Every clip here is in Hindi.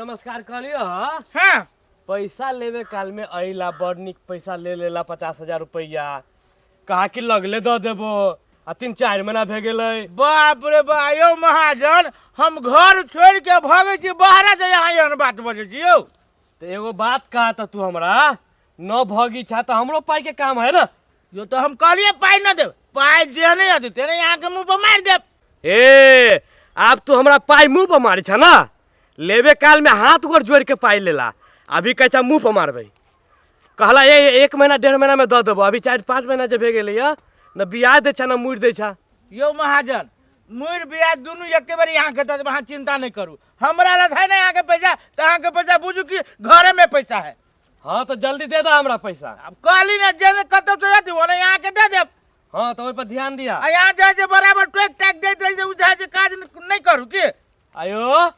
नमस्कार करियो। हाँ पैसा लेवे काल में अइला बड़ निक पैसा ले लेला 50,000 रुपया कहा कि लगले दे देबो आ 3-4 महीना भे गेलै। बाप रे बा यो महाजन हम घर छोड़ के भागे छी बाहर से यहाँ एहन बात बजे छी यौ। तो एगो बात कहा था तू हमरा न भगी छा तो हमरो पाई के काम है ना। यो तो हम कहलिए पाई न दे पाई जे नहीं आती तेरे यहाँ के मुंह पर मार दे। ए अब तू हमरा पाई मुंह पर मारी छा ना। लेवे काल में हाथ गोर जोड़ के पाई लेला अभी कह मुंह पर मारबे कहला ये 1 महीना 1.5 महीना में दे देबो अभी 4-5 महीना जब भे गेलै न बियाह दे छा न मुड़ दे छा। यो महाजन मुर बियाह दोनों एके बार यहाँ के दे वहाँ चिंता नहीं करू हमरा लग है ना यहाँ के पैसा तो यहाँ के पैसा बुझू कि घरे में पैसा है। हाँ तो जल्दी दे दो हमरा पैसा। अब कहली ना जे कतौ से आती वो यहाँ के दे दे। हाँ तो ओइ पर ध्यान दिया। यहाँ जाए बराबर टैक टैक देते रही उ जाए काज नहीं करू की। आयो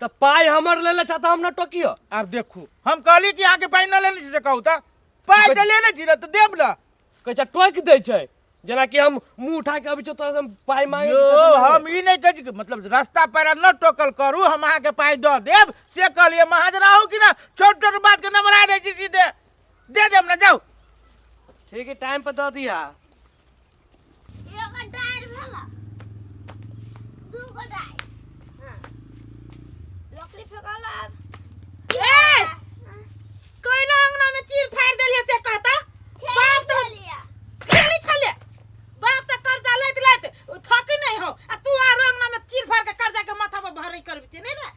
तो पाई हमर ले ले चाहता हम न टोकियो। अब देखू हम कहली कि यहाँ के पाई न लेने से कहू था पाई तो लेने छी तो देब ना कह टोक दे छै जना कि हम मुंह उठा के अभी तोरा से पाई मांगे। यो हम ई नहीं कह छी मतलब रास्ता पैरा न टोकल करू हम अहाँ के पाई दे देब से कहलिए महाजन आहू कि ना छोट छोट बात के नमरा दे छी सीधे दे देब ना जाओ। ठीक है टाइम पर दे दिया। एगो टायर भेला दूगो टायर हां लकड़ी फेंकला ए कोइला अंगना में चीर फाड़ देलिए से कहता बाप तो खेली छले बाप तो कर्जा लैत थक नहीं हो आ तू आ अंगना में चीर फाड़ के कर्जा के माथा पर भरई करबी छै नहीं रे।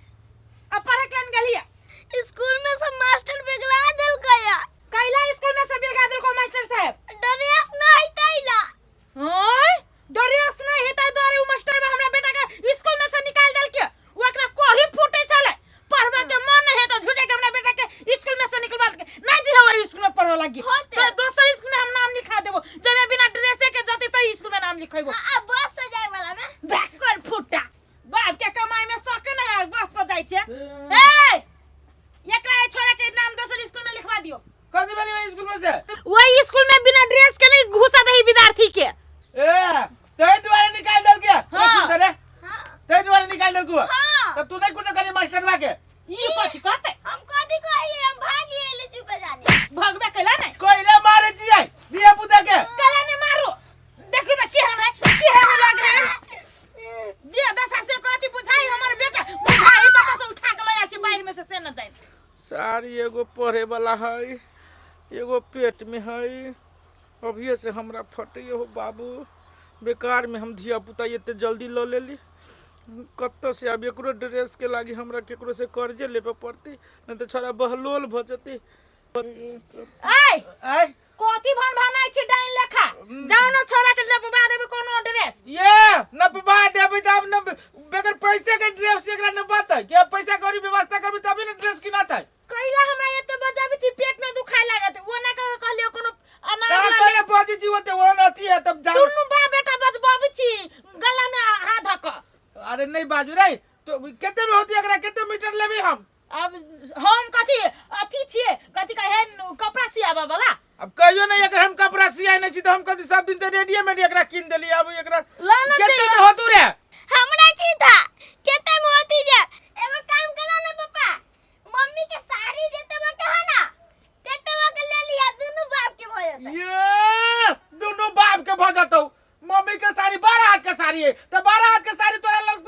अब पढ़े केन गेलिए स्कूल में सब मास्टर बिगड़ा देल गया कैला स्कूल में सब बिगड़ा देल को मास्टर साहब ड्रेस नहीं तैला ओए ड्रेस नहीं हेता द्वारे उ मास्टर में हमरा बेटा के स्कूल में से निकाल देल के वो एकरा कोढ़ी फूटे चले पढ़वा के मन है तो झूठे के हमरा बेटा के स्कूल में से निकलवा के नहीं जी हो स्कूल में पढ़ो लगी तो दोसर स्कूल में हम नाम लिखा देबो जमे बिना ड्रेस के जति तो स्कूल में नाम लिखैबो। अब बस से जाए वाला में बैकवर्ड फुटा बाप के कमाई में शौक न है बस पर जाई छे। ए एकरा छोरा के नाम दोसर स्कूल में लिखवा दियो। कथी वाली में स्कूल में से वही स्कूल में बिना ड्रेस के नहीं घुसा दही विद्यार्थी के ए तै द्वारे निकाल देल के हाँ। रे हां तै द्वारे निकाल देल को हाँ। तो तू नहीं कुछ करी मास्टर बा के ई कथि कहते हम कथी कहिए हम भागी एले चुपे जाने भगवे कैला नहीं कोइले मारे छी आई बिया पुता के कैला नहीं मारो देखो ना केहन लागे दिया दशा से करती बुझाई हमर बेटा बुझाई कत से उठा के लया छी बाहर में से न जाए। सारी एगो पढ़े वाला है एगो पेट में है अभिये से हमरा फटे हो बाबू बेकार में हम धिया पुता एते जल्दी ल लेली कत्तो से अब एकरो ड्रेस के लागी हमरा केकरो से कर्जे लेबे पड़ती नहीं तो छोरा बहलोल भ जती। आई आई कोती भन भनाई छी डाइन लेखा जाओ ना छोरा के नपवा देबे कोनो ड्रेस ये नपवा देबे तब न बेगर पैसे के ड्रेस एकरा न बात है के पैसा करी व्यवस्था करबी तभी न ड्रेस किनाता है। कैला हमरा एते बजाबी छी पेट में दुखाय लागत वो ना कहलियो कोनो अनार का लागे कहले बाजी जी होते वो नती है तब जान दुनु बा बेटा बजबाबी छी गला में हाथ धक। अरे नहीं बाजू रे तो केते में होती एकरा केते मीटर लेबी हम अब हम कथी अथी छिए कथी कहे कपड़ा सियाबा वाला अब कहियो नहीं अगर हम कपड़ा सियाई नहीं छी तो हम कथी सब दिन तो रेडियोमेड एकरा किन देली अब एकरा लाना केते चाहिए। में होतु रे हमरा की था केते में होती जा एगो काम करा ना पापा मम्मी के साड़ी देते बा कहा ना देते बा के ले लिया दोनों बाप के हो जाता ये दोनों बाप के भजतो मम्मी के साड़ी 12 हाथ के साड़ी है तो 12 हाथ के साड़ी तोरा लग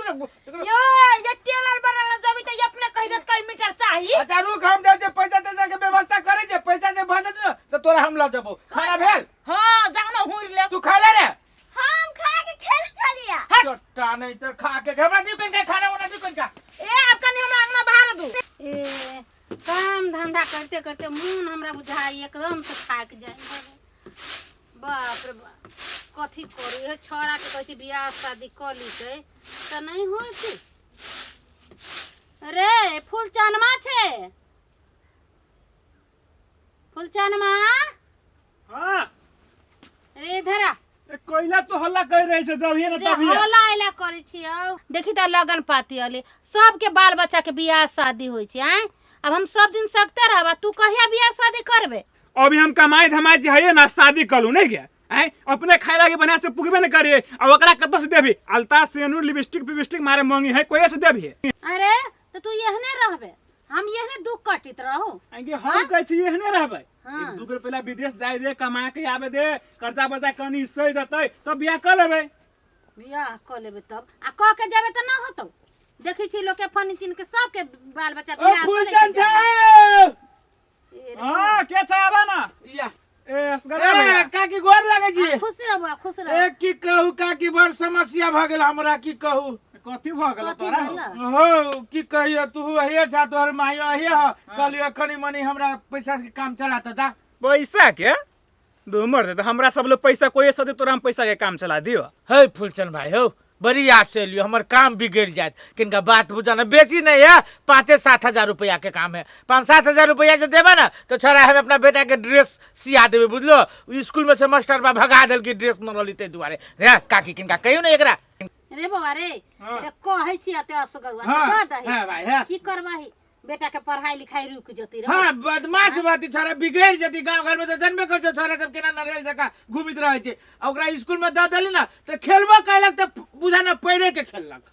यो ये टेलर बनल जबी त अपने कहि देत कई मीटर चाहिए। अच्छा रुक हम दे जे पैसा दे के व्यवस्था करे जे पैसा जे भजत न तो तोरा हम ला देबो खाना भेल हां जाओ ना हुर ले तू खा ले रे हम खा के खेल चलिया छोटा नहीं तो खा के हमरा दी के खाना वाला दी का ए आपका नहीं हमरा अंगना बाहर दू ए काम धंधा करते करते मुंह हमरा बुझाई एकदम से थाक जाए बाप रे बाप कथी करू ए छोरा के कहै बियाह शादी कर ली छै त नहीं होय छै रे फूल चनमा छे फूल चनमा हां रे धरा कोइला तो हल्ला कर रहे से जब ये ना तब ये होला आइला करै छियौ देखी त लगन पाती अले सबके बाल बच्चा के बियाह शादी होय छै हैं अब हम सब दिन सकते रहबा तू कहिया बियाह शादी करबे अभी हम कमाई धमाई जे है ना शादी कलू नहीं गया हैं अपने खाए लागे बना से पुगबे न करिए अब ओकरा कत से देबी अलता सेनुर लिपस्टिक पिपस्टिक मारे मांगी है कोई से देबी अरे तो तू यहने रहबे हम यही दुख कटित रहो। आगे हम कहै छी एहने रहबै। हाँ। एक दू बेर पहले विदेश जाय दे, कमा के आवे दे, कर्जा वर्जा कनी सही जतै तब बियाह कर लेबै। बियाह कर लेबै तब आ कह के जाबे त ना होतौ। देखै छी लोग के फनी चिन के सब के बाल बच्चा ओ बियाह फूलचंद करे। साहब हां के छ आबा ना। या ए असगरा भैया काकी गोर लगे छी। खुश रहो खुश रहो। ए की कहू काकी बड़ समस्या भ गेल हमरा, की कहू। कथी भ गेल कथी तोरा? भेल? हो की कहियो तू अहिए छा, तोहर मायो अहिए ह। कहलियो खनी मनी हमरा पैसा के काम चला त दा। पैसा के दो मर दे हमरा सब लोग पैसा कोई सदे तोरा हम पैसा के काम चला दियो। हे फूलचंद भाई हो, बड़ी आस से लियो, हमर काम बिगड़ जात। किनका बात बुझाना बेसी नहीं है, 5-7 हजार रुपया के काम है। 5-7 हजार रुपया जो देबा ना तो छोरा हमें अपना बेटा के ड्रेस सिया देबे, बुझलो। स्कूल में से मास्टर बा भगा देल की ड्रेस न रली ते दुआरे। हे काकी किनका कहियो ना एकरा। रे बौआ रे हाँ। कहै छी अते असगरुआ हाँ, त दही। हाँ भाई, हाँ। की करबाही बेटा के पढ़ाई लिखाई रुक जती रहो। हाँ बदमाश बाती छोरा बिगड़ जती। गांव घर में तो जनबे कर छोरा सब केना नरेल जका घुमित रहे छे। ओकरा स्कूल में द देली ना तो खेलबो कैलक तो बुझाना पढ़े के खेललक।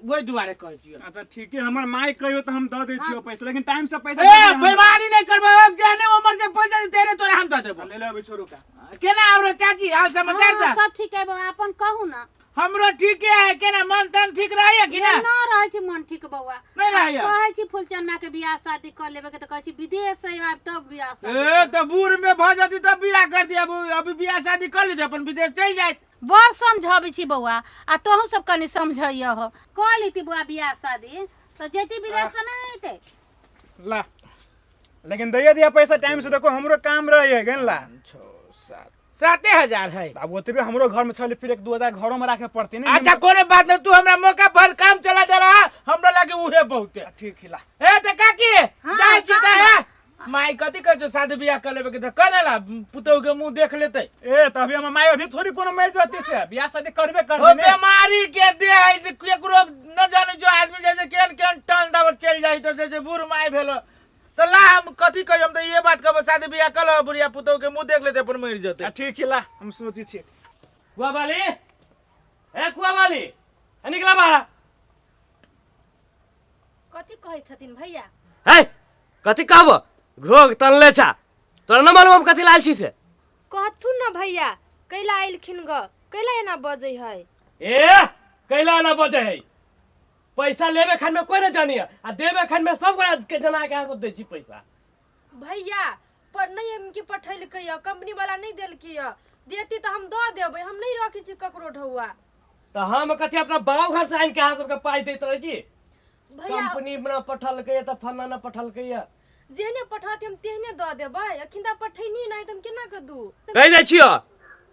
वही दुआरे कहै छियो। अच्छा ठीक है, हमर माई कहियो तो हम द दे छियो पैसा, लेकिन टाइम से पैसा ए बेईमानी नहीं करबो। अब जाने उम्र से पैसा तेरे तोरा हम द देबो। ले ले अभी छोरू का। केना आवरो चाची हाल समाचार हाँ, दा। सब ठीक है बौआ अपन कहू ना। हमरो ठीक है। केना मन तन ठीक रहैया कि ना? ना रहै छी मन ठीक बौआ। नहीं रहैया। कहै छी फुलचंद माँ के बियाह शादी कर लेबे के त कहै छी विदेश से आब तब बियाह शादी। ए तो बूढ़ में भ जती तब बियाह कर दिया। अभी बियाह शादी कर ली अपन विदेश चल जाए। बड़ समझाबै छी बौआ आ तोहू सब कनी समझैया हो। कह लीती बौआ बियाह शादी तो जेती विदेश से ना हेते। ला लेकिन दैया दिया पैसा टाइम से, देखो हमरो काम रहे है गन ला। 7,000 है। अब ओतबे हमरो घर में चले, फिर 1-2 हजार घरों में रखे पड़ती नहीं। अच्छा कोने बात नहीं, तू हमरा मौका पर काम चला दे रहा, हमरा लागे उहे बहुते। ठीक खिला। ए त काकी हाँ, जाय छी त हाँ, है। माई कथी कहै छ शादी बियाह कर लेबे के त कनेला पुतौ के मुंह देख लेते। ए तभी हम माई अभी थोड़ी कोनो मैच होती से बियाह शादी करबे कर ओ देने। बीमारी के दे है केकरो न जाने जो आदमी जैसे केन केन टन दावर चल जाई तो जैसे बूढ़ माई भेलो तो ला हम कथी कहियो। हम तो ये बात कहबो शादी बियाह कर लो, बुढ़िया पुतौ के मुंह देख लेते अपन मर जते। ठीक खिला हम सोची छी। कुआ वाली, ए कुआ वाली, निकला बाहर। कथी कहै छथिन भैया? है कथी कहबो? घोग तनले छा, तोरा न मालूम हम कथी लाल छी से? कहथुन न भैया कैला आइलखिन ग, कैला एना बजै है? ए कैला ना बजे है। पैसा लेबे खान में कोई न जानिया आ देबे खान में सब के जना के सब दे छी पैसा। भैया पर नहीं इनकी पठैलकै य, कंपनी वाला नहीं देलकै य। देती तो हम दऽ देबै, हम नहीं रखै छी ककरो ढौआ। तो हम कथी अपना बाव घर से आइन के सबके पाई देत रहे छी। भैया कंपनी में पठलकै त फन्ना न पठलकै या। जेहने पठाती हम तेहने दऽ देबै। अखिन त पठैनी नहीं त हम केना क दू? कह दे छियो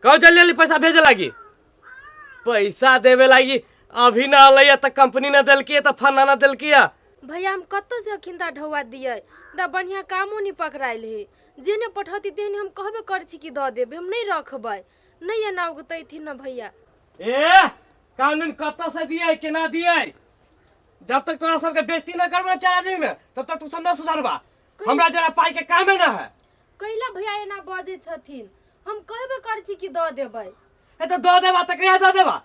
कहो जल्दी पैसा भेजे लागी। पैसा देवे लागी अभी ना अलै त कंपनी न देलकै त फन्ना न देलकै या। भैया हम कत्तो से अखिन ता ढौआ दियै दा बढ़िया कामो नहीं पकड़ाइल है। जेहने पठौती तेहने हम कहबे कर छी कि दऽ देबै, हम नहीं रखबै। नहीं एना उगतैथिन न भैया। ए कानून कत्तो से दिए केना दिए? जब तक तोरा सबके बेइज्जती न करबा चार्जिंग में तब तक तू सब न सुधरबा। हमरा जरा पाई के कामे न है। कैला भैया एना बजै छथिन? हम कहबे कर छी कि दऽ देबै। ए तो दऽ देबा त कहिया दऽ देबा?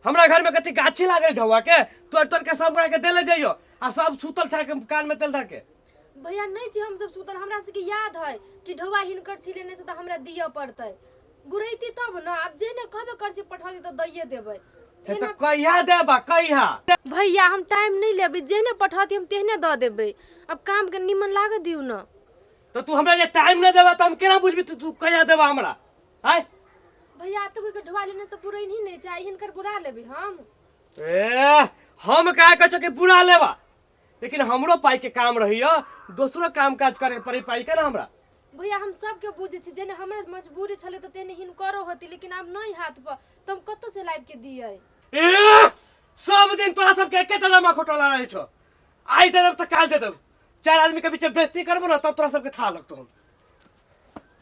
हमरा घर में कथी गाछी लागल ढौआ के तोड़ तोड़ के सब गोरा के देले जइयो आ सब सुतल छा के कान में तेल धर के। भैया नहीं छी हम सब सुतल, हमरा से याद है कि ढौआ हिनकर छी लेने से तो हमरा दिया पड़तै। बुरैती तब न, अब जेने कहबे कर छी पठौती तो दैये देबै। ए तो कहिया देबा कहिया? भैया हम टाइम नहीं लेबै, जेहने पठौती हम तेहने दऽ देबै। अब काम के निमन लाग दिउ न। तो तू हमरा जे टाइम न देबा त हम केना बुझबी तू कहिया देबा हमरा? हाय भैया तो कोई के ढौआ लेने तो पुरैन ही नहीं चाही, हिनकर बुरा लेबै हम। ए हम का कह के बुरा लेबा, लेकिन हमरो पाई के काम रहियो, दूसरो काम काज करे पड़ी पाई के ना हमरा। भैया हम सबके बुझे छी, जेने हमरा मजबूरी छले तो तेने हिनकरो होती, लेकिन अब नहीं हाथ पर तो हम कत्तो से लाइव के दियै। ए सब दिन तोरा सबके एके टलमा खोटला रहे छो। आई दे तब त काल दे दब। चार आदमी के बीच में बेइज्जती करबो ना तब तोरा सबके था लगतो।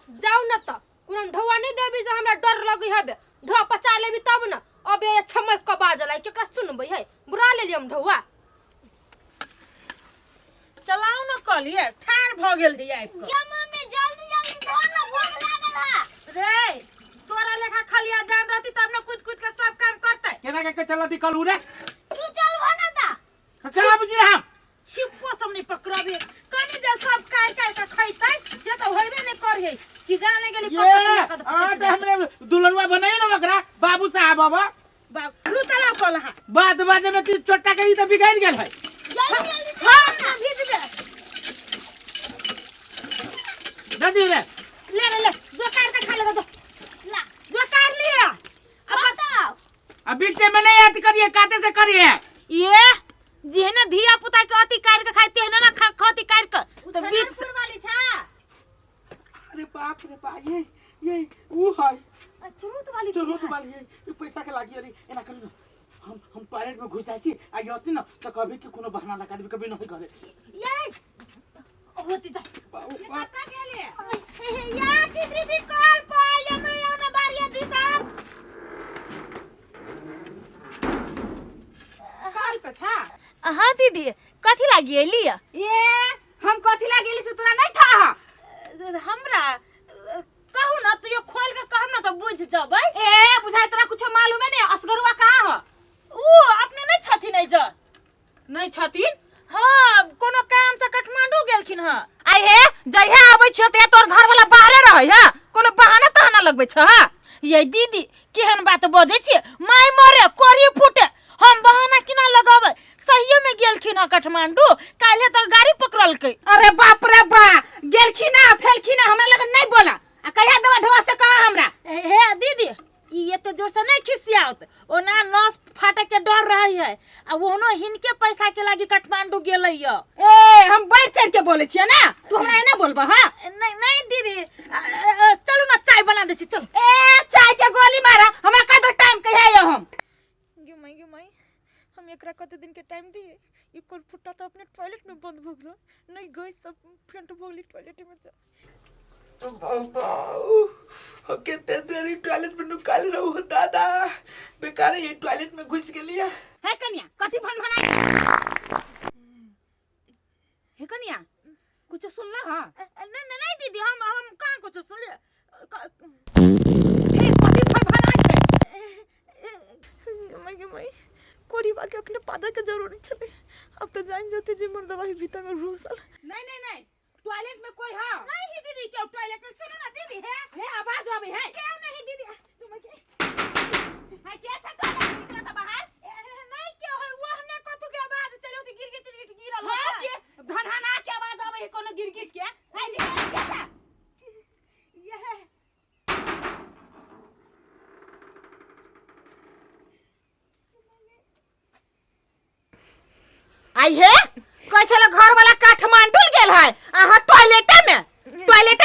जाऊ न त कुन ढौआ नहीं देबी से हमरा डर लगी हबे। ढौआ पचा लेबी तब न। अबे छमक के बाजला केकरा सुनबै है? बुरा ले लियम ढौआ। चलाऊ न कलिए ठार भ गेल ही आइ को। जमा में जल्दी जल्दी धो न, भूख लागल है। रे तोरा लेखा खलिया जान रहती तब न कूद कूद के सब काम करतै। केना के चला दी कल रे? तू चल भना ता। चला बुझी हम। छिप पोसम नहीं पकड़बे कनी जे सब काट काट के खैतै से तो होइबे नहीं करहे कि जाने गेली ये तो हमरे दुल्हनवा बनाई ना ओकरा बाबू साहब बाबा बाबू चला कोला बात बाजे में ती छोटा के ई तो बिगाड़ गेल है हां भेजबे दादी रे ले जो काट के खा लेगा तो ला जो काट लिया अब बताओ अब बीच में नहीं याद करिए काटे से करिए ये जेना धिया पुता के अति काट के खाते है ना खती काट के तो बीच वाली छा अरे बाप रे बा ये वो है चुरुत वाली ये पैसा के लागी अरे एना कर हम टॉयलेट में घुस जाई छी आ यति न त कभी के कोनो बहाना लगा देबे कभी नहीं करे ये होती जा पता गेले या छी दीदी कॉल पर हमरे ओना बारिया दी साहब कॉल पे छा हां दीदी कथि लागी एलिया ये हम कथी ला गेली से तोरा नहीं था हमरा कहू ना तो ये खोल के कहम ना तो बुझ जबै ए बुझाई तोरा कुछ मालूम है नहीं असगरुआ कहां ह ऊ अपने नहीं छथि नहीं जा नहीं छथिन हां कोनो काम से काठमांडू गेलखिन हां आई हे जइहे आबै छ ते तोर घर वाला बाहरे रहै ह कोनो बहाना तहाना लगबै छ ह ये दीदी केहन बात बजै छी माय मरे कोरी फुटे हम बहाना किना लगाबै सही में गेलखिन हां काठमांडू काले तो गाड़ी पकड़लकै अरे बाप रे बा गेलखिना फेलखिना हमरा लग नहीं बोला आ कहिया दवा ढवा से कहा हमरा हे दीदी ई एते जोर से नहीं खिसियात ओना नस फाटे के डर रही है आ ओनो हिनके पैसा के लागी काठमांडू गेलै य ए हम बढ़ चढ़ के बोले छियै ना तू हमरा एना बोलबा हां नहीं दीदी चलू ना चाय बना दे छी चल ए चाय के गोली मारा हमरा का दो टाइम कहिया यो हम माई हम एकरा कते दिन के टाइम दिए ई कोन फुट्टा तो अपने टॉयलेट में बंद भ गेलो नहीं गई सब फेंट भ गेली टॉयलेट में जा बाबा कितने देरी टॉयलेट में निकाल रहा हूँ दादा बेकार ये टॉयलेट में घुस गेली है कन्या कथि भनभनाई हे कन्या कुछ सुनला हां नहीं दीदी हम कहां कुछ सुन ले हे कथि भनभनाई छै मई कोरी बाके अपने पादा के जरूरी छले अब तो जान जाते जे मन दवाई भीतर में घुसल नहीं टॉयलेट में कोई है नहीं दीदी क्यों टॉयलेट में सुनो ना दीदी है आवाज आवे है क्यों नहीं दीदी तुम के है क्या छटा निकला था बाहर नहीं क्यों है वो हमने कथु के आवाज चलो तो गिरल हां के भनभना के आवाज आवे है कोनो गिरगिट के है निकल क्या ये है आई है कोई चला घर वाला काठमांडू गेल है आहा टॉयलेट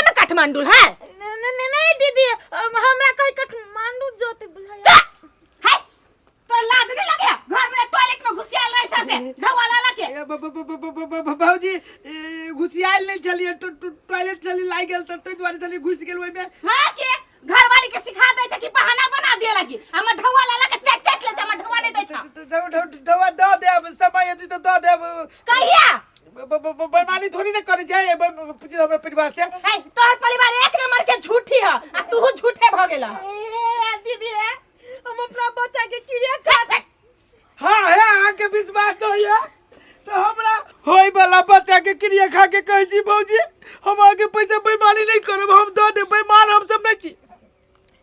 में काठमांडू है नहीं दीदी हमरा कोई काठमांडू जोते बुझाया है तो लाज नहीं लगे घर में टॉयलेट में घुसियाल रहे से ढवाला लगे बाबूजी घुसियाल नहीं चलिए टॉयलेट चली लाई गेल त तै द्वारे चली घुस गेल ओइ में हां के घर वाली के सिखा दे छ कि बहाना बना दे लगी हम ढवाला लगे चट ले हम ढवा नहीं दै छ ढवा द दे अब समय यदि तो द दे कहिया बेईमानी थोड़ी ना करे जाए हमरा परिवार से है तोर परिवार एक नंबर के झूठी है आ तू झूठे भ गेला दीदी हम अपना बच्चा के क्रिया कर हां है आके विश्वास तो है तो हमरा होई वाला बच्चा के क्रिया खा के कह जी भौजी हम आगे पैसा बेईमानी नहीं करब हम द दे बेईमान हम सब नहीं छी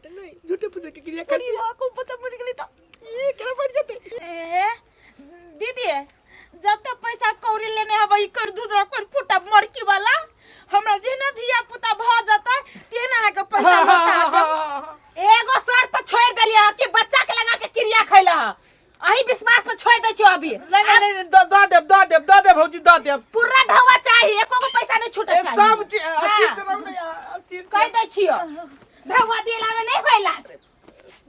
नहीं झूठे पैसा के क्रिया कर को पता पड़ गेली तो ये केना पड़ जते दीदी जब तक पैसा कौड़ी लेने हबई कर दूध रखर फुटा मरकी वाला हमरा जेना धिया पुता भ जाता तेना है के पैसा बता दे एगो शर्त पर छोड़ देलिया कि बच्चा के लगा के क्रिया खैला अही विश्वास पर छोड़ दै छियो अभी नहीं द दे भौजी द दे पूरा ढवा चाहिए एको को पैसा नहीं छूटे चाहिए सब चीज तरह नहीं अस्थिर कह दै छियो ढवा दिला में नहीं भइला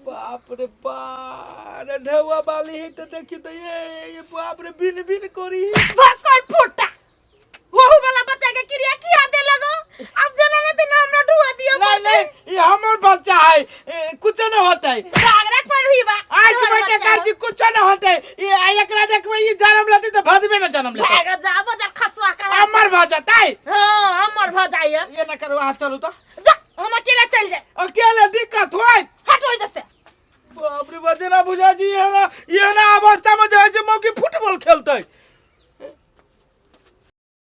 बाप रे बाप रे ढवा वाली है तो देखिए तो ये बाप रे बिन बिन करी भकर फुटा वो वाला बच्चा के क्रिया किया दे लगो अब जना ने दिन हमरा ढुआ दियो नहीं ये हमर बच्चा है कुछ नहीं होता है जागरा पर हुई बा आज बेटे काजी कुछ नहीं होता है ये एकरा देखबे ये जन्म लेती तो भदबे में जन्म लेती भागा जाबो जर खसवा कर हमर भ जाताई हां हमर भ जाय ये ना करो आ चलो तो जा हम अकेला चल जाए अकेले दिक्कत होय हट होई जसे बाप रे बजना बुझा जी ये ना अवस्था में जाए जे मौकी फुटबॉल खेलते